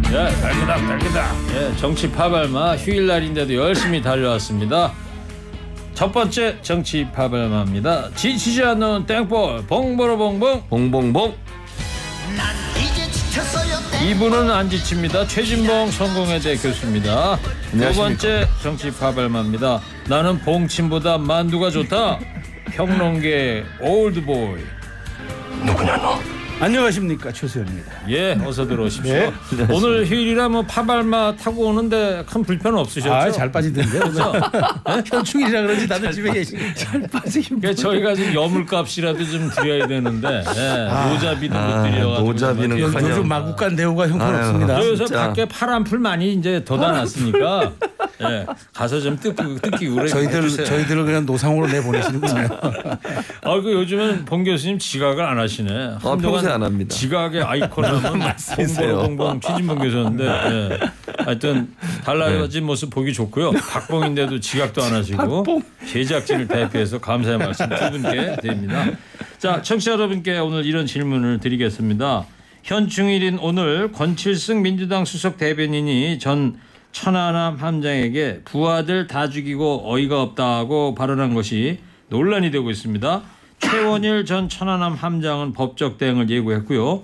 달기다. 예, 정치 파발마 휴일날인데도 열심히 달려왔습니다. 첫 번째 정치 파발마입니다. 지치지 않는 땡볼 봉보로봉봉 봉봉봉. 이분은 안 지칩니다. 최진봉 성공회대 교수입니다. 두 번째 정치 파발마입니다. 나는 봉침보다 만두가 좋다. 평론계 올드보이. 누구냐 너? 안녕하십니까, 최수연입니다. 예, 어서 들어오십시오. 네. 오늘 휴일이라 뭐 파발마 타고 오는데 큰 불편 없으셨죠? 아, 잘 빠지던데요. 그렇죠? 현충일이라 그런지 다들 집에 계시고 잘 빠지긴. 그러니까 저희가 지금 여물값이라도 좀 드려야 되는데 노자비도 못 드려가지고 노자비는 요즘 마구간 대우가 형편없습니다. 그래서 밖에 파란풀 많이 이제 덧안았으니까 예, 가서 좀 뜯기 그래. 저희들을 그냥 노상으로 내보내시는군요. 그 요즘은 봉 교수님 지각을 안 하시네. 평소에 안 합니다. 지각의 아이콘 하면 봉봉봉 최진봉 교수인데 예. 하여튼 달라진 모습 보기 좋고요. 박봉인데도 지각도 안 하시고 제작진을 대표해서 감사의 말씀 두 분께 드립니다. 자, 청취자 여러분께 오늘 이런 질문을 드리겠습니다. 현충일인 오늘 권칠승 민주당 수석 대변인이 전 천안함 함장에게 부하들 다 죽이고 어이가 없다고 발언한 것이 논란이 되고 있습니다. 최원일 전 천안함 함장은 법적 대응을 예고했고요.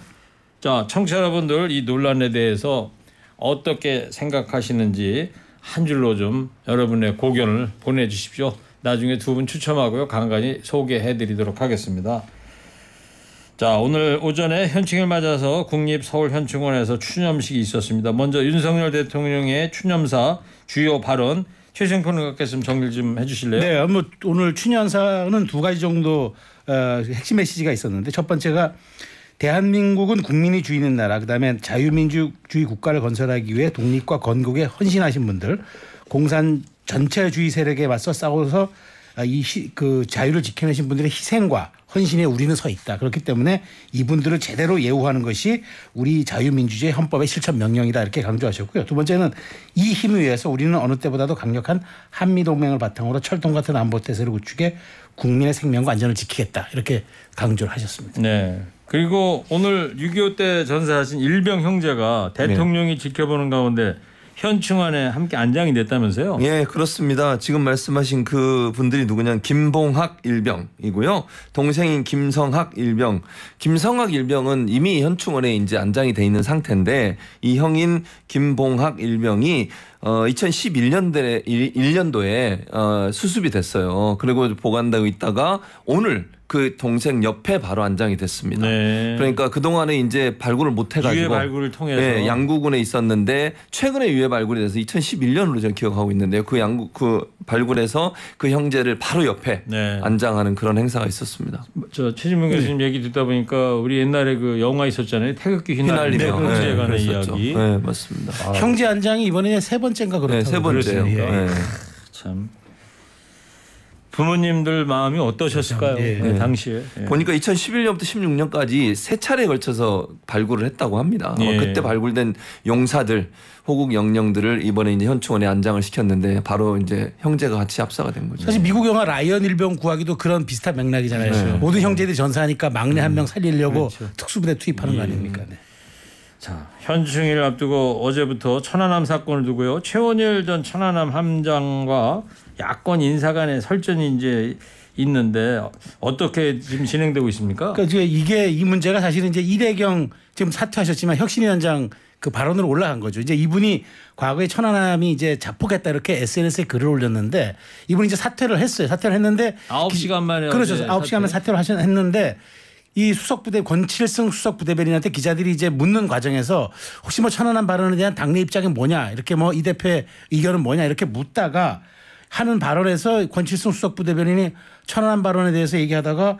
자, 청취자 여러분들 이 논란에 대해서 어떻게 생각하시는지 한 줄로 좀 여러분의 고견을 보내주십시오. 나중에 두 분 추첨하고요. 간간히 소개해드리도록 하겠습니다. 자, 오늘 오전에 현충일 맞아서 국립서울현충원에서 추념식이 있었습니다. 먼저 윤석열 대통령의 추념사 주요 발언 최승 평론가께서 정리를 좀 해주실래요? 네, 뭐 오늘 추념사는 두 가지 정도 핵심 메시지가 있었는데 첫 번째가 대한민국은 국민이 주인인 나라, 그다음에 자유민주주의 국가를 건설하기 위해 독립과 건국에 헌신하신 분들, 공산 전체주의 세력에 맞서 싸워서 그 자유를 지켜내신 분들의 희생과 헌신에 우리는 서 있다. 그렇기 때문에 이분들을 제대로 예우하는 것이 우리 자유민주주의 헌법의 실천 명령이다. 이렇게 강조하셨고요. 두 번째는 이 힘을 위해서 우리는 어느 때보다도 강력한 한미동맹을 바탕으로 철통 같은 안보태세를 구축해 국민의 생명과 안전을 지키겠다. 이렇게 강조를 하셨습니다. 네. 그리고 오늘 6.25 때 전사하신 일병 형제가 대통령이 지켜보는 가운데 현충원에 함께 안장이 됐다면서요? 예, 그렇습니다. 지금 말씀하신 그 분들이 누구냐면 김봉학 일병이고요. 동생인 김성학 일병. 김성학 일병은 이미 현충원에 이제 안장이 돼 있는 상태인데 이 형인 김봉학 일병이 2011년도에 수습이 됐어요. 그리고 보관되고 있다가 오늘 그 동생 옆에 바로 안장이 됐습니다. 네. 그러니까 그동안에 이제 발굴을 못 해가지고 유해 발굴을 통해서 양구군에 있었는데 최근에 유해 발굴이 돼서 2011년으로 저는 기억하고 있는데요. 그 발굴에서 그 형제를 바로 옆에 안장하는 그런 행사가 있었습니다. 저 최진봉 교수님 얘기 듣다 보니까 우리 옛날에 그 영화 있었잖아요. 태극기 휘날리며 형제에 관한 이야기. 네, 맞습니다. 형제 안장이 이번에 세 번째인가 그렇다고. 네, 세 번째요. 네. 참. 부모님들 마음이 어떠셨을까요? 당시에. 보니까 2011년부터 16년까지 세 차례에 걸쳐서 발굴을 했다고 합니다. 그때 발굴된 용사들, 호국 영령들을 이번에 이제 현충원에 안장을 시켰는데 바로 이제 형제가 같이 합사가 된 거죠. 사실 미국 영화 라이언 일병 구하기도 그런 비슷한 맥락이잖아요. 모든 형제들이 전사하니까 막내 한 명 살리려고 특수부대 투입하는 거 아닙니까? 네. 자, 현충일 앞두고 어제부터 천안함 사건을 두고요. 최원일 전 천안함 함장과 야권 인사 간의 설전이 이제 있는데 어떻게 지금 진행되고 있습니까? 그러니까 이게 이 문제가 사실은 이제 이대경 지금 사퇴하셨지만 혁신위원장 그 발언으로 올라간 거죠. 이제 이분이 과거에 천안함이 이제 자폭했다 이렇게 SNS에 글을 올렸는데 이분이 이제 사퇴를 했어요. 사퇴를 했는데 9시간 만에 그렇죠. 9시간 만에 사퇴를 했는데 이 수석부대 권칠승 수석부대변인한테 기자들이 이제 묻는 과정에서 혹시 뭐 천안함 발언에 대한 당내 입장이 뭐냐 이렇게 뭐 이 대표의 의견은 뭐냐 이렇게 묻다가 하는 발언에서 권칠승 수석부대변인이 천안함 발언에 대해서 얘기하다가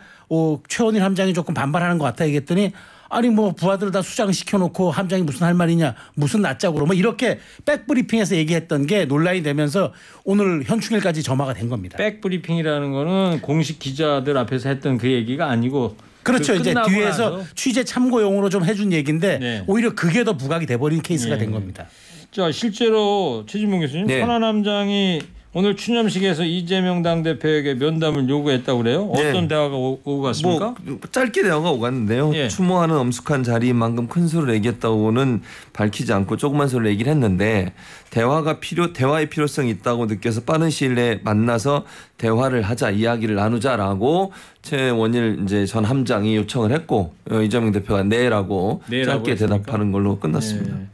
최원일 함장이 조금 반발하는 것 같다 얘기했더니 아니 뭐 부하들 다 수장시켜놓고 함장이 무슨 할 말이냐 무슨 낯짝으로 뭐 이렇게 백브리핑에서 얘기했던 게 논란이 되면서 오늘 현충일까지 점화가 된 겁니다. 백브리핑이라는 거는 공식 기자들 앞에서 했던 그 얘기가 아니고 그렇죠. 이제 뒤에서 취재 참고용으로 좀 해준 얘기인데 오히려 그게 더 부각이 돼버린 케이스가 된 겁니다. 자, 실제로 최진봉 교수님 천안함장이 오늘 추념식에서 이재명 당대표에게 면담을 요구했다고 그래요? 어떤 대화가 오고 갔습니까? 뭐 짧게 대화가 오갔는데요. 예. 추모하는 엄숙한 자리만큼 큰 소리를 내겠다고는 밝히지 않고 조그만 소리를 얘기를 했는데 대화의 필요성이 있다고 느껴서 빠른 시일 내에 만나서 대화를 하자, 이야기를 나누자라고 최원일 이제 전 함장이 요청을 했고 이재명 대표가 네라고 짧게 했습니까? 대답하는 걸로 끝났습니다. 네.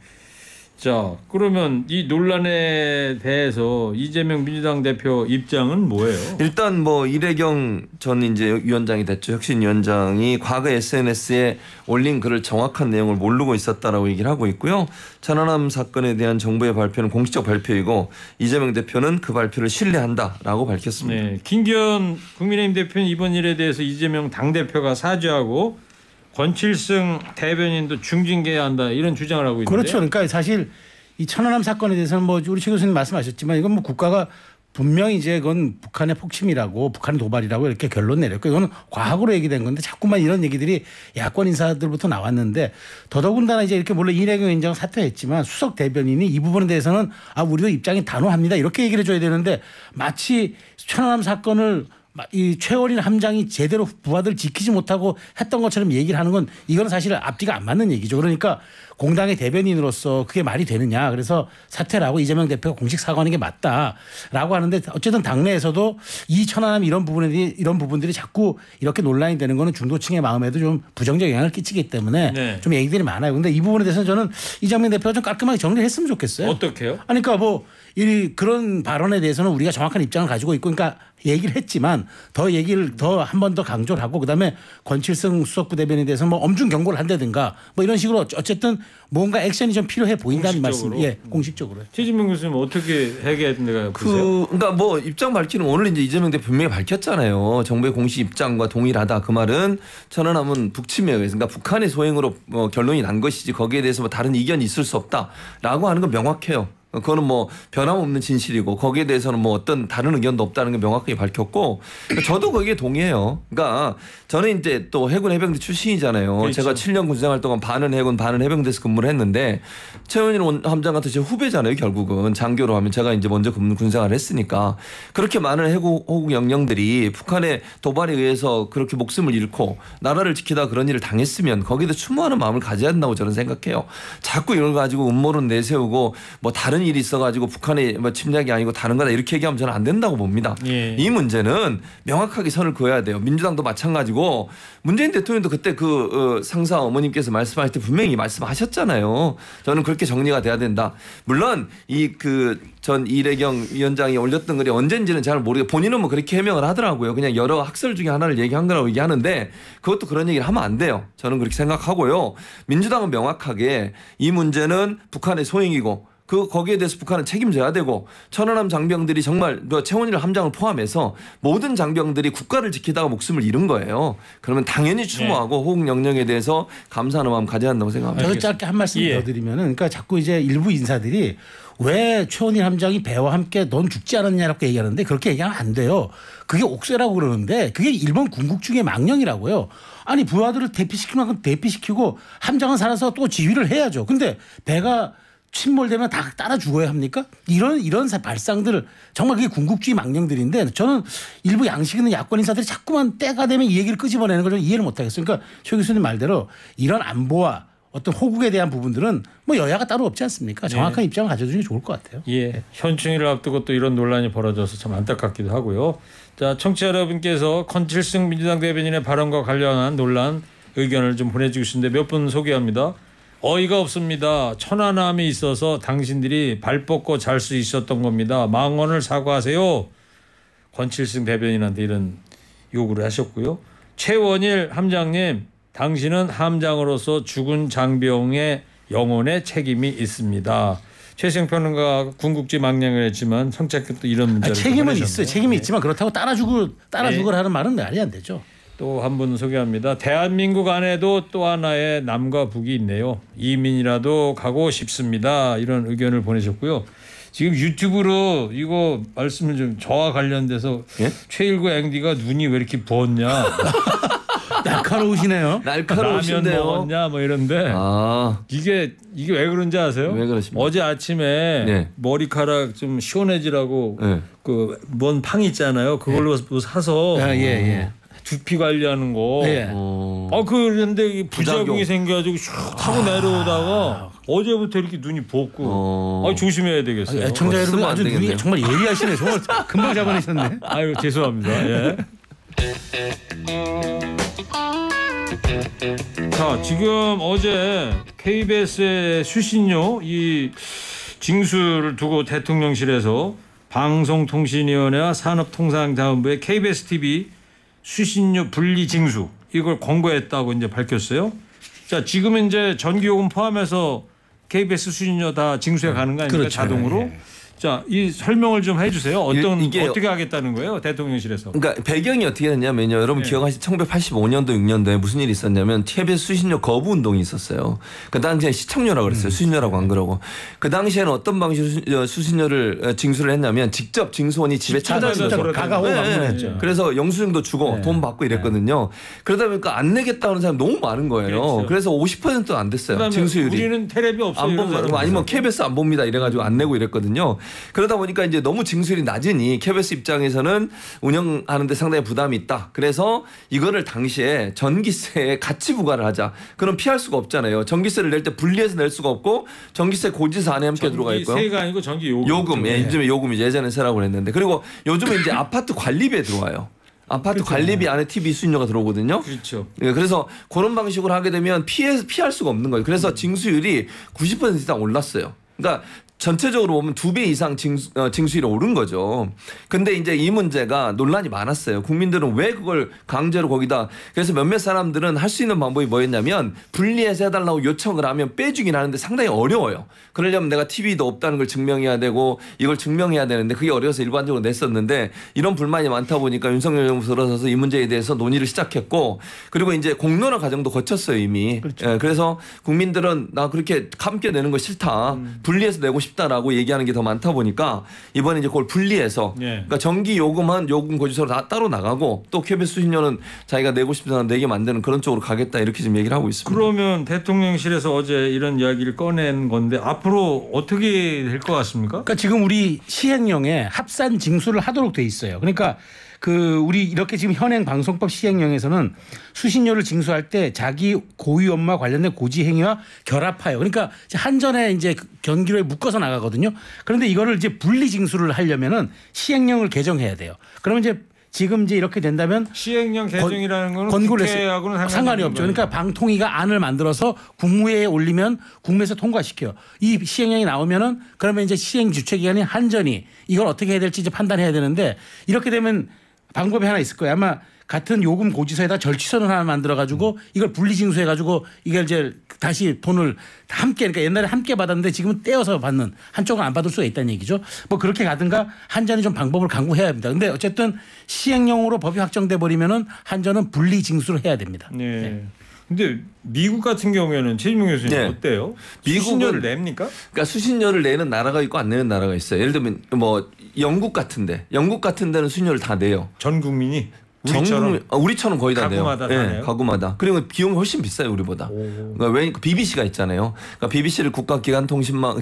자, 그러면 이 논란에 대해서 이재명 민주당 대표 입장은 뭐예요? 일단 뭐 이래경 전 이제 위원장이 됐죠. 혁신위원장이 과거 SNS에 올린 글을 정확한 내용을 모르고 있었다라고 얘기를 하고 있고요. 천안함 사건에 대한 정부의 발표는 공식적 발표이고 이재명 대표는 그 발표를 신뢰한다라고 밝혔습니다. 네, 김기현 국민의힘 대표는 이번 일에 대해서 이재명 당대표가 사죄하고 권칠승 대변인도 중징계해야 한다 이런 주장을 하고 있는데요. 그렇죠. 그러니까 사실 이 천안함 사건에 대해서는 뭐 우리 최 교수님 말씀하셨지만 이건 뭐 국가가 분명히 이제 그건 북한의 폭침이라고 북한의 도발이라고 이렇게 결론 내렸고 이거는 과학으로 얘기된 건데 자꾸만 이런 얘기들이 야권 인사들부터 나왔는데 더더군다나 이제 이렇게 물론 이래경 위원장 사퇴했지만 수석 대변인이 이 부분에 대해서는 우리도 입장이 단호합니다 이렇게 얘기를 해줘야 되는데 마치 천안함 사건을 이 최원일 함장이 제대로 부하들 지키지 못하고 했던 것처럼 얘기를 하는 건 이건 사실 앞뒤가 안 맞는 얘기죠. 그러니까 공당의 대변인으로서 그게 말이 되느냐. 그래서 사퇴를 하고 이재명 대표가 공식 사과하는 게 맞다라고 하는데 어쨌든 당내에서도 이 천안함 이런 부분들이 자꾸 이렇게 논란이 되는 거는 중도층의 마음에도 좀 부정적 영향을 끼치기 때문에 네. 좀 얘기들이 많아요. 근데 이 부분에 대해서는 저는 이재명 대표가 좀 깔끔하게 정리를 했으면 좋겠어요. 어떻게요? 아니, 그러니까 뭐 그런 발언에 대해서는 우리가 정확한 입장을 가지고 있고 그러니까 얘기를 했지만 더 얘기를 더 한 번 더 강조를 하고 그다음에 권칠승 수석부 대변인에 대해서 뭐 엄중 경고를 한다든가 뭐 이런 식으로 어쨌든 뭔가 액션이 좀 필요해 보인다는 말씀. 예, 공식적으로. 최진봉 교수님 어떻게 해결해야 된다고 보세요? 그러니까 뭐 입장 밝히는 오늘 이제 이재명 대표 분명히 밝혔잖아요. 정부의 공식 입장과 동일하다. 그 말은 천안함은 북침에 의해서 그러니까 북한의 소행으로 결론이 난 것이지 거기에 대해서 뭐 다른 이견이 있을 수 없다라고 하는 건 명확해요. 그거는 뭐 변함없는 진실이고 거기에 대해서는 뭐 어떤 다른 의견도 없다는 게 명확하게 밝혔고 저도 거기에 동의해요. 그러니까 저는 이제 또 해군 해병대 출신이잖아요. 그렇죠. 제가 7년 군생활 동안 반은 해군 반은 해병대에서 근무를 했는데 최원일 함장 같은 제 후배잖아요. 결국은 장교로 하면 제가 이제 먼저 군생활을 했으니까 그렇게 많은 호국 영령들이 북한의 도발에 의해서 그렇게 목숨을 잃고 나라를 지키다 그런 일을 당했으면 거기도 추모하는 마음을 가져야 한다고 저는 생각해요. 자꾸 이걸 가지고 음모론 내세우고 뭐 다른 일이 있어가지고 북한의 뭐 침략이 아니고 다른 거다 이렇게 얘기하면 저는 안 된다고 봅니다. 예. 이 문제는 명확하게 선을 그어야 돼요. 민주당도 마찬가지고 문재인 대통령도 그때 그 상사 어머님께서 말씀하실 때 분명히 말씀하셨잖아요. 저는 그렇게 정리가 돼야 된다. 물론 이 전 이래경 위원장이 올렸던 글이 언젠지는 잘 모르겠고 본인은 뭐 그렇게 해명을 하더라고요. 그냥 여러 학설 중에 하나를 얘기한 거라고 얘기하는데 그것도 그런 얘기를 하면 안 돼요. 저는 그렇게 생각하고요. 민주당은 명확하게 이 문제는 북한의 소행이고 거기에 대해서 북한은 책임져야 되고 천안함 장병들이 정말 최원일 함장을 포함해서 모든 장병들이 국가를 지키다가 목숨을 잃은 거예요. 그러면 당연히 추모하고 호국 영령에 대해서 감사하는 마음 가져야 한다고 생각합니다. 저도 짧게 한 말씀 더 드리면은 그러니까 자꾸 이제 일부 인사들이 왜 최원일 함장이 배와 함께 넌 죽지 않았냐라고 얘기하는데 그렇게 얘기하면 안 돼요. 그게 옥새라고 그러는데 그게 일본 군국 중의 망령이라고요. 아니 부하들을 대피시킬 만큼 대피시키고 함장은 살아서 또 지휘를 해야죠. 근데 배가 침몰되면 다 따라 죽어야 합니까? 이런 발상들을 정말 그게 군국주의 망령들인데 저는 일부 양식 있는 야권 인사들이 자꾸만 때가 되면 이 얘기를 끄집어내는 걸 좀 이해를 못하겠어요. 그러니까 최 교수님 말대로 이런 안보와 어떤 호국에 대한 부분들은 뭐 여야가 따로 없지 않습니까? 정확한 입장을 가져주는 게 좋을 것 같아요. 예, 현충일을 앞두고 또 이런 논란이 벌어져서 참 안타깝기도 하고요. 자, 청취자 여러분께서 권칠승 민주당 대변인의 발언과 관련한 논란 의견을 좀 보내주시는데 몇 분 소개합니다. 어이가 없습니다. 천안함이 있어서 당신들이 발 뻗고 잘 수 있었던 겁니다. 망언을 사과하세요. 권칠승 대변인한테 이런 요구를 하셨고요. 최원일 함장님, 당신은 함장으로서 죽은 장병의 영혼에 책임이 있습니다. 최승 평론가 군국주의 망령을 했지만 성찰께 또 이런 문제를 책임은 있어요. 책임이 있지만 그렇다고 따라 죽으라는 말은 말이 안 되죠. 또 한 분 소개합니다. 대한민국 안에도 또 하나의 남과 북이 있네요. 이민이라도 가고 싶습니다. 이런 의견을 보내셨고요. 지금 유튜브로 이거 말씀을 좀 저와 관련돼서 최일구 앵디가 눈이 왜 이렇게 부었냐. 날카로우시네요. 라면 날카로우신데요. 먹었냐 뭐 이런데 이게 왜 그런지 아세요? 왜 그러십니까? 어제 아침에 네. 머리카락 좀 시원해지라고 네. 그 뭔 팡 있잖아요. 그걸로 뭐 사서 두피 관리하는 거. 그런데 부작용이 생겨가지고 슉 타고 내려오다가 어제부터 이렇게 눈이 붓고 조심해야 되겠어요. 애청자 여러분 쓰면 안 아주 눈이 되겠네요. 정말 예리하시네. 정말 금방 잡아내셨네. 아유 죄송합니다. 예. 자 지금 어제 KBS의 수신료 이 징수를 두고 대통령실에서 방송통신위원회와 산업통상자원부의 KBS TV 수신료 분리 징수 이걸 권고했다고 이제 밝혔어요. 자 지금은 이제 전기요금 포함해서 KBS 수신료 다 징수해 가는 거 아닙니까? 그렇죠. 자동으로. 네. 자, 이 설명을 좀 해주세요. 이게 어떻게 하겠다는 거예요, 대통령실에서? 그러니까 배경이 어떻게 됐냐면요. 여러분 기억하실 1985년도 6년도에 무슨 일이 있었냐면 KBS 수신료 거부 운동이 있었어요. 그 당시에 시청료라고 그랬어요. 수신료라고 안 그러고. 그 당시에는 어떤 방식으로 수신료를 징수를 했냐면 직접 징수원이 집에 찾아가서 가가오 방문했죠. 그래서 영수증도 주고 돈 받고 이랬거든요. 그러다 보니까 안 내겠다는 사람이 너무 많은 거예요. 그렇죠. 그래서 50%도 안 됐어요. 징수율이. 우리는 텔레비 없어요. 안 봅니다. 아니면 KBS 안 봅니다. 이래가지고 안 내고 이랬거든요. 그러다 보니까 이제 너무 징수율이 낮으니 KBS 입장에서는 운영하는데 상당히 부담이 있다. 그래서 이거를 당시에 전기세에 같이 부과를 하자. 그럼 피할 수가 없잖아요. 전기세를 낼 때 분리해서 낼 수가 없고 전기세 고지서 안에 함께 들어가 있고요. 전기세가 아니고 전기 요금. 요금. 예, 요즘에 요금이죠. 예전에 세라고 그랬는데. 그리고 요즘에 이제 아파트 관리비에 들어와요. 아파트 관리비 안에 TV 수신료가 들어오거든요. 그렇죠. 예, 그래서 그런 방식으로 하게 되면 피할 수가 없는 거예요. 그래서 징수율이 90% 이상 올랐어요. 그러니까 전체적으로 보면 2배 이상 징수율이 오른 거죠. 근데 이제 이 문제가 논란이 많았어요. 국민들은 왜 그걸 강제로 거기다. 그래서 몇몇 사람들은 할 수 있는 방법이 뭐였냐면 분리해서 해달라고 요청을 하면 빼주긴 하는데 상당히 어려워요. 그러려면 내가 TV도 없다는 걸 증명해야 되고 이걸 증명해야 되는데 그게 어려워서 일반적으로 냈었는데 이런 불만이 많다 보니까 윤석열 정부 들어서서 이 문제에 대해서 논의를 시작했고 그리고 이제 공론화 과정도 거쳤어요 이미. 그렇죠. 예, 그래서 국민들은 나 그렇게 함께 내는 거 싫다. 분리해서 내고 싶다라고 얘기하는 게 더 많다 보니까 이번에 이제 그걸 분리해서 그러니까 전기 요금은 요금 고지서로 다 따로 나가고 또 KBS 수신료는 자기가 내고 싶은 사람 내게 만드는 그런 쪽으로 가겠다 이렇게 지금 얘기를 하고 있습니다. 그러면 대통령실에서 어제 이런 이야기를 꺼낸 건데 앞으로 어떻게 될 것 같습니까? 그러니까 지금 우리 시행령에 합산 징수를 하도록 돼 있어요. 그러니까 우리 이렇게 지금 현행 방송법 시행령에서는 수신료를 징수할 때 자기 고유 업무와 관련된 고지 행위와 결합하여 그러니까 한전에 이제 경기로에 묶어서 나가거든요. 그런데 이거를 이제 분리 징수를 하려면은 시행령을 개정해야 돼요. 그러면 이제 지금 이제 이렇게 된다면 시행령 개정이라는 거는 권고를 국회하고는 상관이 없죠. 그러니까 방통위가 안을 만들어서 국무회의에 올리면 국무에서 통과시켜요. 이 시행령이 나오면은 그러면 이제 시행 주최기관인 한전이 이걸 어떻게 해야 될지 이제 판단해야 되는데 이렇게 되면 방법이 하나 있을 거예요. 아마 같은 요금 고지서에다 절취선을 하나 만들어 가지고 이걸 분리징수해 가지고 이걸 이제 다시 돈을 함께 그러니까 옛날에 함께 받았는데 지금은 떼어서 받는 한쪽은 안 받을 수가 있다는 얘기죠. 뭐 그렇게 가든가 한전이 좀 방법을 강구해야 합니다. 근데 어쨌든 시행령으로 법이 확정돼 버리면은 한전은 분리징수를 해야 됩니다. 네. 네. 근데 미국 같은 경우에는 최진봉 교수님 네. 어때요? 미국은 수신료를 냅니까? 그러니까 수신료를 내는 나라가 있고 안 내는 나라가 있어요. 예를 들면 뭐 영국 같은 데는 수신료를 다 내요. 전 국민이 우리처럼 우리처럼 거의 다 내요. 가구마다 다 내요? 가구마다. 그리고 비용이 훨씬 비싸요 우리보다. 그러니까 왜 BBC가 있잖아요. 그러니까 BBC를 국가기관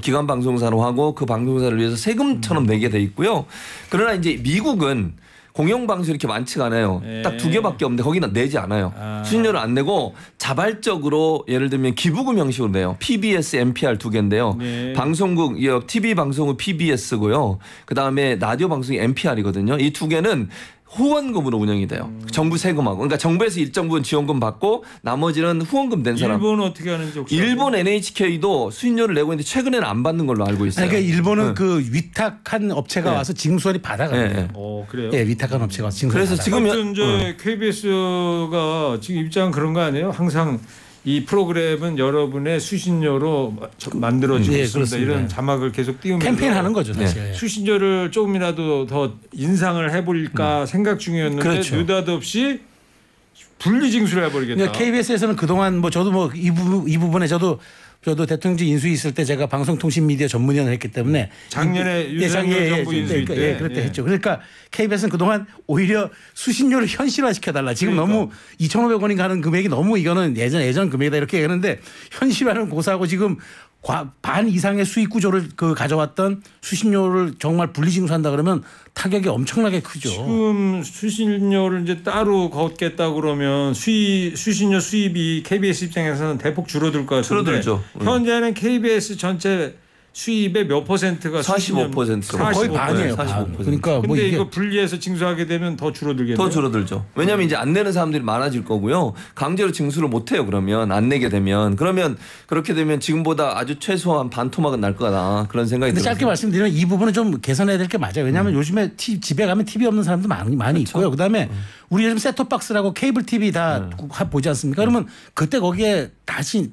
기관 방송사로 하고 그 방송사를 위해서 세금처럼 내게 돼 있고요. 그러나 이제 미국은 공영방송이 이렇게 많지가 않아요. 딱 2개밖에 없는데 거기다 내지 않아요. 수신료를 안 내고 자발적으로 예를 들면 기부금 형식으로 내요. PBS, NPR 2개인데요. 네. 방송국, TV 방송은 PBS고요. 그다음에 라디오 방송이 NPR이거든요. 이 2개는 후원금으로 운영이 돼요. 정부 세금하고. 그러니까 정부에서 일정 부분 지원금 받고 나머지는 후원금 낸 사람. 일본은 어떻게 하는지 혹시 일본 NHK도 수신료를 내고 있는데 최근에는 안 받는 걸로 알고 있어요. 그러니까 일본은 그 위탁한 업체가 와서 징수원이 받아가요. 그래요? 예, 위탁한 업체가 와서 징수원이 그래서 받아가요. 지금 이제 KBS가 지금 입장 그런 거 아니에요? 항상 이 프로그램은 여러분의 수신료로 만들어지고 예, 있습니다. 그렇습니다. 이런 자막을 계속 띄우면서 캠페인하는 거죠, 사실. 네. 수신료를 조금이라도 더 인상을 해볼까 생각 중이었는데 그렇죠. 느닷없이 분리징수를 해버리겠다. 그러니까 KBS에서는 그동안 뭐 저도 뭐 이 부분에 저도 저도 대통령직 인수위 있을 때 제가 방송통신미디어 전문위원을 했기 때문에 작년에 유승열 정부 인수위 때 그때 했죠. 그러니까 KBS는 그동안 오히려 수신료를 현실화시켜달라. 지금 너무 2,500원인가 하는 금액이 너무 이거는 예전 금액이다 이렇게 얘기하는데 현실화는 고사하고 지금 반 이상의 수익 구조를 가져왔던 수신료를 정말 분리징수한다 그러면 타격이 엄청나게 크죠. 지금 수신료를 이제 따로 걷겠다 그러면 수신료 수입이 KBS 입장에서는 대폭 줄어들 것 같은데 줄어들죠. 현재는 KBS 전체 수입의 몇 %가 45%. 거의 반이에요. 45%. 그러니까 근데 이거 분리해서 징수하게 되면 더 줄어들겠네요. 더 줄어들죠. 왜냐하면 이제 안 내는 사람들이 많아질 거고요. 강제로 징수를 못 해요. 그러면 안 내게 되면 그렇게 되면 지금보다 아주 최소한 반 토막은 날 거다 그런 생각이 들어요. 짧게 말씀드리면 이 부분은 좀 개선해야 될 게 맞아요. 왜냐하면 요즘에 집에 가면 TV 없는 사람도 많이 그렇죠. 있고요. 그다음에 우리 요즘 셋톱박스라고 케이블 TV 다 보지 않습니까? 그러면 그때 거기에 다시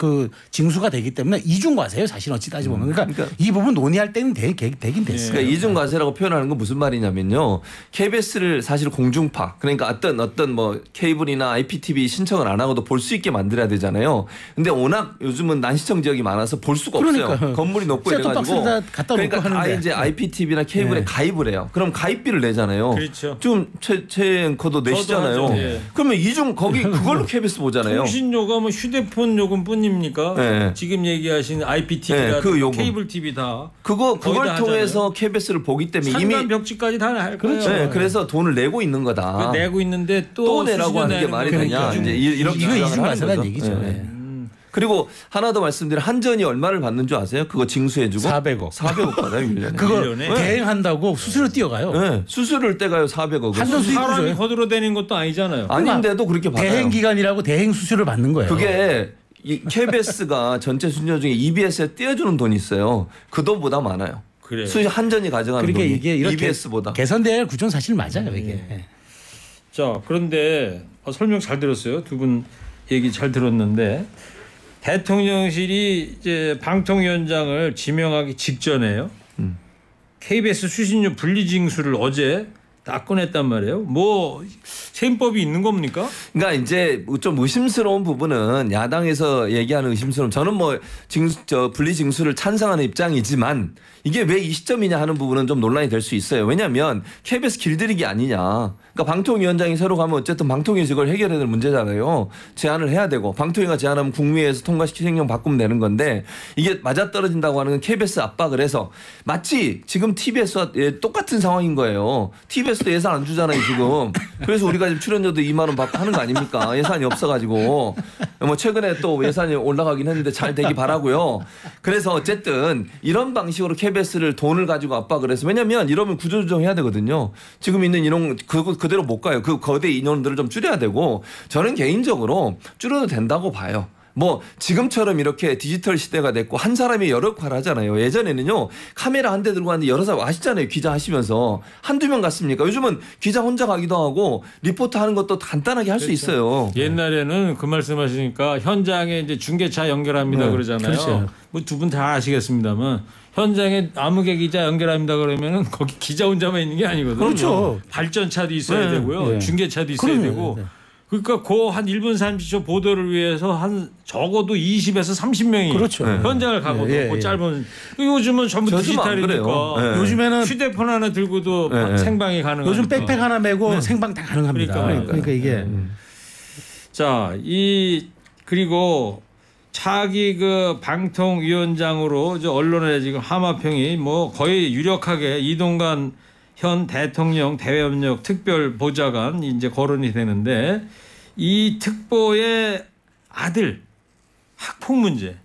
징수가 되기 때문에 이중과세예요. 사실 어찌 따지보면. 그러니까 이 부분 논의할 때는 되긴 됐어요. 그러니까 이중과세라고 표현하는 건 무슨 말이냐면요. KBS를 사실 공중파 그러니까 어떤 뭐 케이블이나 IPTV 신청을 안 하고도 볼 수 있게 만들어야 되잖아요. 근데 워낙 요즘은 난시청 지역이 많아서 볼 수가 없어요. 그러니까. 건물이 높고 이래가지고 그러니까 아예 이제 IPTV나 케이블에 가입을 해요. 그럼 가입비를 내잖아요. 그렇죠. 좀 최 앵커도 내시잖아요. 네. 그러면 거기 그걸로 KBS 보잖아요. 통신료가 뭐 휴대폰 요금뿐입니까? 네. 지금 얘기하신 IPTV나 케이블 TV 다 그걸 다 통해서 하잖아요. KBS를 보기 때문에 산간 벽지까지 다 할 거예요. 그렇죠. 네, 그래서 돈을 내고 있는 거다. 내고 있는데 또 내라고 하는 게 말이 되냐? 이제 이렇게 이거 주장을 하는 이중과세라는 거죠. 얘기죠. 네. 네. 그리고 하나 더 말씀드리면 한전이 얼마를 받는 줄 아세요? 그거 징수해주고 400억. 400억 받아요 1년에. 그거 1년에? 대행한다고 수수료 뛰어가요. 네, 수수료를 떼가요 400억. 한전 수익 사람이 구조예요. 거들어대는 것도 아니잖아요. 아닌데도 그렇게 받아요. 대행 기간이라고 대행 수수료를 받는 거예요. 그게 이 KBS가 전체 수수료 중에 EBS에 떼어주는 돈이 있어요. 그 돈보다 많아요. 그래요. 한전이 가져가는 그러니까 돈이 이게 이렇게 EBS보다. 개선돼야 할 구조는 사실 맞아요. 이게. 자, 그런데 설명 잘 들었어요. 두 분 얘기 잘 들었는데 대통령실이 이제 방통위원장을 지명하기 직전에요. KBS 수신료 분리징수를 어제 다 꺼냈단 말이에요. 뭐 셈법이 있는 겁니까? 그러니까 이제 좀 의심스러운 부분은 야당에서 얘기하는 의심스러움. 저는 뭐 분리징수를 찬성하는 입장이지만 이게 왜 이 시점이냐 하는 부분은 좀 논란이 될 수 있어요. 왜냐하면 KBS 길들이기 아니냐. 그러니까 방통위원장이 새로 가면 어쨌든 방통위에서 이걸 해결해야 될 문제잖아요. 제안을 해야 되고 방통위가 제안하면 국무회의에서 통과시키 행령 바꾸면 되는 건데 이게 맞아떨어진다고 하는 건 KBS 압박을 해서 마치 지금 TBS와 똑같은 상황인 거예요. TBS도 예산 안 주잖아요 지금. 그래서 우리가 지금 출연료도 2만 원 받고 하는 거 아닙니까? 예산이 없어가지고 뭐 최근에 또 예산이 올라가긴 했는데 잘 되기 바라고요. 그래서 어쨌든 이런 방식으로 KBS를 돈을 가지고 압박을 해서 왜냐하면 이러면 구조조정해야 되거든요. 지금 있는 인원 그대로 못 가요. 그 거대 인원들을 좀 줄여야 되고 저는 개인적으로 줄여도 된다고 봐요. 뭐 지금처럼 이렇게 디지털 시대가 됐고 한 사람이 여러 역할을 하잖아요. 예전에는요 카메라 한 대 들고 갔는데 여러 사람 아시잖아요. 기자 하시면서 한두 명 갔습니까? 요즘은 기자 혼자 가기도 하고 리포터 하는 것도 간단하게 할 수 있어요. 옛날에는 그 말씀하시니까 현장에 이제 중계차 연결합니다 그러잖아요. 그렇죠. 뭐 두 분 다 아시겠습니다만 현장에 아무개 기자 연결합니다 그러면은 거기 기자 혼자만 있는 게 아니거든요. 그렇죠. 발전차도 있어야 되고요. 네. 중계차도 있어야 되고. 네. 그러니까 그 한 1분 30초 보도를 위해서 한 적어도 20에서 30명이 그렇죠. 현장을 가거든요. 그 짧은 요즘은 전부 디지털이니까 네. 요즘에는 휴대폰 하나 들고도 생방이 가능하니까. 요즘 백팩 하나 메고 생방 다 가능합니다. 그러니까 이게 자, 그리고 차기 그 방통위원장으로 언론에 지금 하마평이 뭐 거의 유력하게 이동관 현 대통령 대외협력 특별보좌관이 이제 거론이 되는데 이 특보의 아들 학폭 문제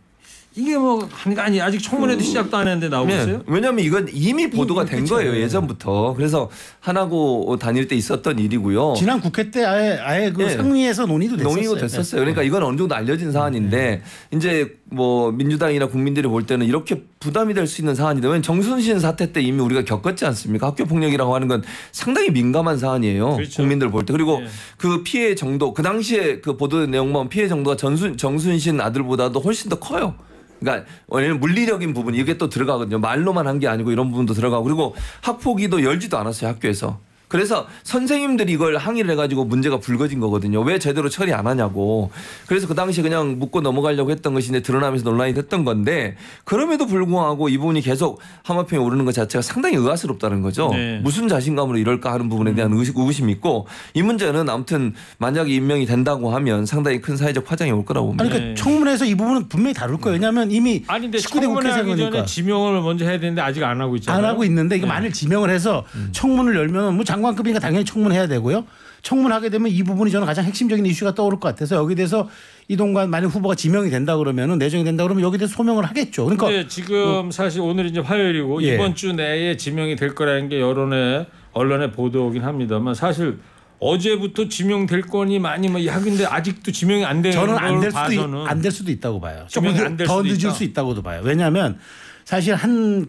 이게 뭐 아니 아직 청문회도 시작도 안 했는데 나오고 있어요? 네. 왜냐하면 이건 이미 보도가 된 그렇죠. 거예요 예전부터. 그래서 하나고 다닐 때 있었던 일이고요. 지난 국회 때 아예 그 네. 상위에서 논의도 됐었어요. 그러니까 이건 어느 정도 알려진 사안인데 이제 뭐 민주당이나 국민들이 볼 때는 이렇게 부담이 될 수 있는 사안이다. 왜냐하면 정순신 사태 때 이미 우리가 겪었지 않습니까? 학교 폭력이라고 하는 건 상당히 민감한 사안이에요. 그렇죠. 국민들 볼 때. 그리고 네. 그 피해 정도 그 당시에 그 보도된 내용만 피해 정도가 정순신 아들보다도 훨씬 더 커요. 그러니까 왜냐면 물리적인 부분 이게 또 들어가거든요. 말로만 한 게 아니고 이런 부분도 들어가고 그리고 학폭위도 열지도 않았어요 학교에서. 그래서 선생님들이 이걸 항의를 해가지고 문제가 불거진 거거든요. 왜 제대로 처리 안 하냐고. 그래서 그 당시 그냥 묻고 넘어가려고 했던 것이 이제 드러나면서 논란이 됐던 건데 그럼에도 불구하고 이 부분이 계속 하마평에 오르는 것 자체가 상당히 의아스럽다는 거죠. 네. 무슨 자신감으로 이럴까 하는 부분에 대한 의구심이 있고 이 문제는 아무튼 만약에 임명이 된다고 하면 상당히 큰 사회적 파장이 올 거라고 봅니다. 아니 그러니까 청문회에서 이 부분은 분명히 다룰 거예요. 왜냐하면 이미 아니 근데 19대 청문회 국회 하기 전에 선거니까 지명을 먼저 해야 되는데 아직 안 하고 있잖아요. 안 하고 있는데 이거 네. 만일 지명을 해서 청문을 열면 뭐 장관급이니까 당연히 청문해야 되고요. 청문하게 되면 이 부분이 저는 가장 핵심적인 이슈가 떠오를 것 같아서 여기 대해서 이동관 만약 후보가 지명이 된다 그러면은 내정이 된다 그러면 여기 대해서 소명을 하겠죠. 그러니까 근데 지금 사실 오늘 이제 화요일이고 예. 이번 주 내에 지명이 될 거라는 게 여론의 언론의 보도긴 합니다만 사실 어제부터 지명될 거니 많이 뭐 하긴데 아직도 지명이 안 되는 저는 걸 봐서는 안 될 수도 있다고 봐요. 지명이 조금 안될 더 수도 늦을 있다. 수 있다고도 봐요. 왜냐하면 사실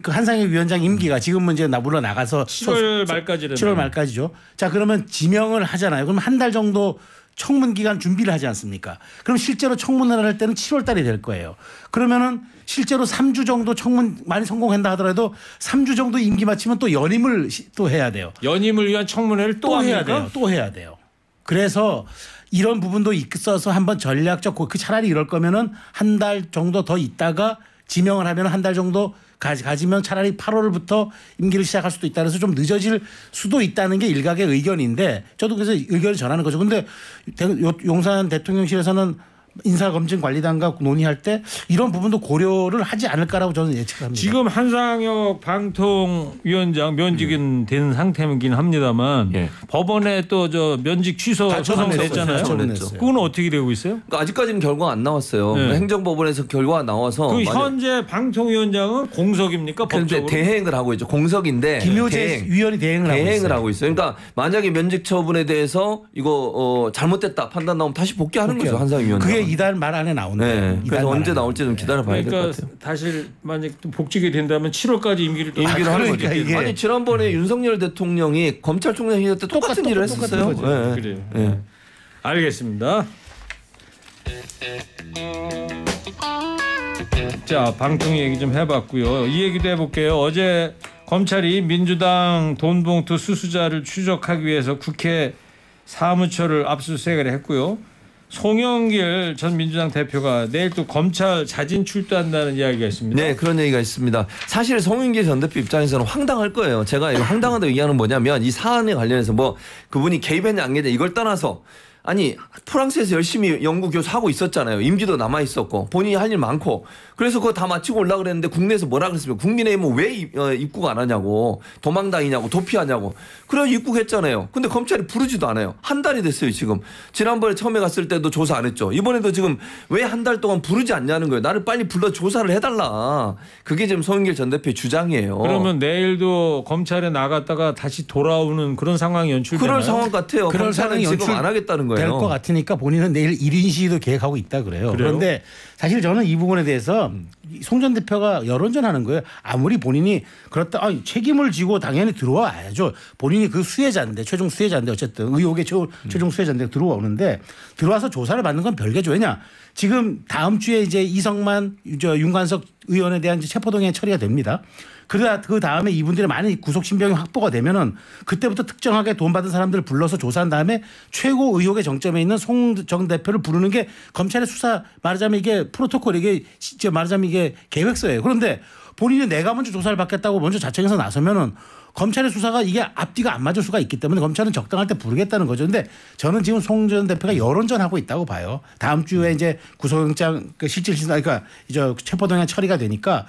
그 한상혁 위원장 임기가 지금은 이제 물러 나가서 7월 말까지라면 7월 말까지죠. 자 그러면 지명을 하잖아요. 그럼 한 달 정도 청문 기간 준비를 하지 않습니까? 그럼 실제로 청문을 할 때는 7월 달이 될 거예요. 그러면은 실제로 3주 정도 청문 많이 성공한다 하더라도 3주 정도 임기 마치면 또 연임을 또 해야 돼요. 연임을 위한 청문회를 또 해야 합니까? 돼요. 또 해야 돼요. 그래서 이런 부분도 있어서 한번 전략적 그 차라리 이럴 거면은 한 달 정도 더 있다가 지명을 하면 한 달 정도 가지면 차라리 8월부터 임기를 시작할 수도 있다 그래서 좀 늦어질 수도 있다는 게 일각의 의견인데 저도 그래서 의견을 전하는 거죠. 그런데 용산 대통령실에서는 인사검증관리단과 논의할 때 이런 부분도 고려를 하지 않을까라고 저는 예측합니다. 지금 한상혁 방통위원장 면직은 된 상태이긴 합니다만 예. 법원에 또 저 면직 취소 소송 냈잖아요. 냈죠. 그건 어떻게 되고 있어요? 그러니까 아직까지는 결과가 안 나왔어요. 네. 행정법원에서 결과가 나와서 그 현재 방통위원장은 공석입니까? 그런데 법적으로? 대행을 하고 있죠. 공석인데 김효재 위원이 대행을 하고 있어요. 그러니까 만약에 면직 처분에 대해서 이거 잘못됐다 판단 나오면 다시 복귀하는 거죠. 한상혁 위원장. 그게 이달 말 안에 나온대요. 네. 이달 그래서 말 언제 안에. 나올지 좀 기다려봐야 될 것 그러니까 같아요. 다시 만약 또 복직이 된다면 7월까지 임기를 또 임기를 하는 그러니까 거죠. 이게- 아니 지난번에 윤석열 대통령이 검찰총장 시절 때 똑같은 일을 했었어요. 거죠. 네. 그래요. 네. 알겠습니다. 자, 방통 얘기 좀 해봤고요. 이 얘기도 해볼게요. 어제 검찰이 민주당 돈봉투 수수자를 추적하기 위해서 국회 사무처를 압수수색을 했고요. 송영길 전 민주당 대표가 내일 또 검찰 자진 출두한다는 이야기가 있습니다. 네, 그런 얘기가 있습니다. 사실 송영길 전 대표 입장에서는 황당할 거예요. 제가 이거 황당하다고 얘기하는 뭐냐면 이 사안에 관련해서 뭐 그분이 개입했냐 안 개입했냐 이걸 떠나서 아니 프랑스에서 열심히 연구 교수하고 있었잖아요. 임기도 남아 있었고 본인이 할 일 많고 그래서 그거 다 마치고 올라 그랬는데 국내에서 뭐라 그랬습니까? 국민의힘은 왜 입국 안 하냐고 도망다니냐고 도피하냐고 그래 입국했잖아요. 근데 검찰이 부르지도 않아요. 한 달이 됐어요 지금. 지난번에 처음에 갔을 때도 조사 안 했죠. 이번에도 지금 왜 한 달 동안 부르지 않냐는 거예요. 나를 빨리 불러 조사를 해달라. 그게 지금 송영길 전 대표의 주장이에요. 그러면 내일도 검찰에 나갔다가 다시 돌아오는 그런 상황이 연출되나요? 그럴 상황 같아요. 그럴 검찰은 상황이 지금 연출 안 하겠다는 거예요. 될 것 같으니까 본인은 내일 1인 시위도 계획하고 있다 그래요. 그래요? 그런데 사실 저는 이 부분에 대해서 송 전 대표가 여론전하는 거예요. 아무리 본인이 그렇다 책임을 지고 당연히 들어와야죠. 본인이 그 수혜자인데 최종 수혜자인데 어쨌든 의혹의 최종 수혜자인데 들어오는데 들어와서 조사를 받는 건 별개죠. 왜냐 지금 다음 주에 이제 이성만 윤관석 의원에 대한 이제 체포동의안 처리가 됩니다. 그 다음에 이분들이 많이 구속 신병이 확보가 되면은 그때부터 특정하게 돈 받은 사람들을 불러서 조사한 다음에 최고 의혹의 정점에 있는 송 전 대표를 부르는 게 검찰의 수사 말하자면 이게 프로토콜 이게 말하자면 이게 계획서예요. 그런데 본인이 내가 먼저 조사를 받겠다고 먼저 자청해서 나서면은 검찰의 수사가 이게 앞뒤가 안 맞을 수가 있기 때문에 검찰은 적당할 때 부르겠다는 거죠. 근데 저는 지금 송 전 대표가 여론전하고 있다고 봐요. 다음 주에 이제 구속영장 실질심사 그러니까 이제 체포동의안 처리가 되니까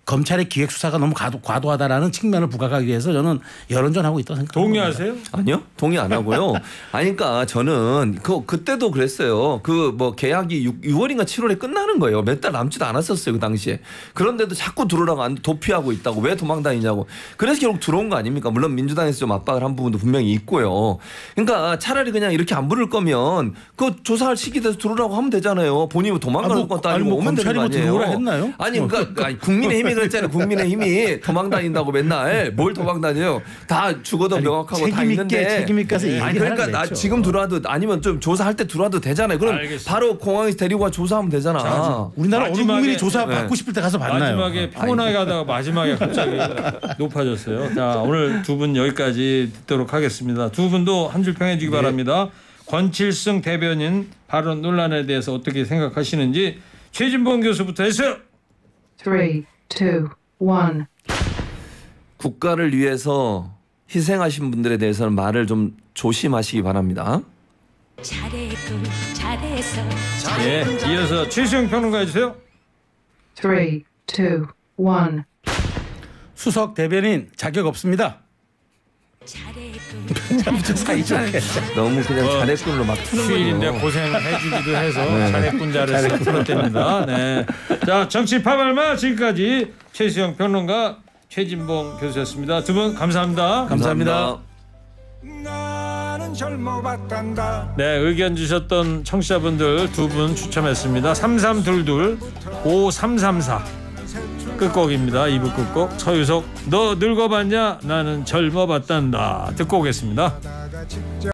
검찰의 기획 수사가 너무 과도하다라는 측면을 부각하기 위해서 저는 여론전하고 있다고 생각합니다. 동의하세요? 아니요, 동의 안 하고요. 아니, 그러니까 저는 그때도 그랬어요. 그 뭐 계약이 6월인가 7월에 끝나는 거예요. 몇 달 남지도 않았었어요 그 당시에. 그런데도 자꾸 들어오라고 도피하고 있다고 왜 도망다니냐고. 그래서 결국 들어온 거 아닙니까? 물론 민주당에서 좀 압박을 한 부분도 분명히 있고요. 그러니까 차라리 그냥 이렇게 안 부를 거면 그 조사할 시기 돼서 들어오라고 하면 되잖아요. 본인이 도망가는 것도 아니고 오면 되는 거 아니에요. 들어오라 했나요? 아니, 그러니까 국민의힘이 그랬잖아요. 국민의힘이 도망다닌다고 맨날 뭘 도망다녀요. 다 죽어도 명확하고 다 있는데. 책임 있게 해서 아니 그러니까 나 지금 들어와도 아니면 좀 조사할 때 들어와도 되잖아요. 그럼 알겠습니다. 바로 공항에서 데리고 와 조사하면 되잖아. 우리나라 어느 국민이 조사 네. 받고 싶을 때 가서 받나요? 마지막에 평온하게 하다가 마지막에 갑자기 높아졌어요. 자, 오늘 두 분 여기까지 듣도록 하겠습니다. 두 분도 한 줄 평해 주기 바랍니다. 권칠승 대변인 발언 논란에 대해서 어떻게 생각하시는지 최진봉 교수부터 했어요. 3, 2, 1. 국가를 위해서 희생하신 분들에 대해서는 말을 좀 조심하시기 바랍니다. 잘했군 잘했어 예, 이어서 최수영 평론가 해주세요. 3, 2, 1. 수석 대변인 자격 없습니다. 잘했군 사이좋게. 너무 그냥 잘했군으로 막 푸는 휴일인데 거예요. 고생해주기도 해서 잘했군 잘했어 풀었답니다. 네. 자, 정치 파발마 지금까지 최수영 평론가 최진봉 교수였습니다. 두 분 감사합니다. 감사합니다. 나는 젊어봤단다. 네, 의견 주셨던 청취자분들 두 분 추첨했습니다. 3322 5334 끝곡입니다. 2부 끝곡 서유석 너 늙어봤냐 나는 젊어봤단다 듣고 오겠습니다.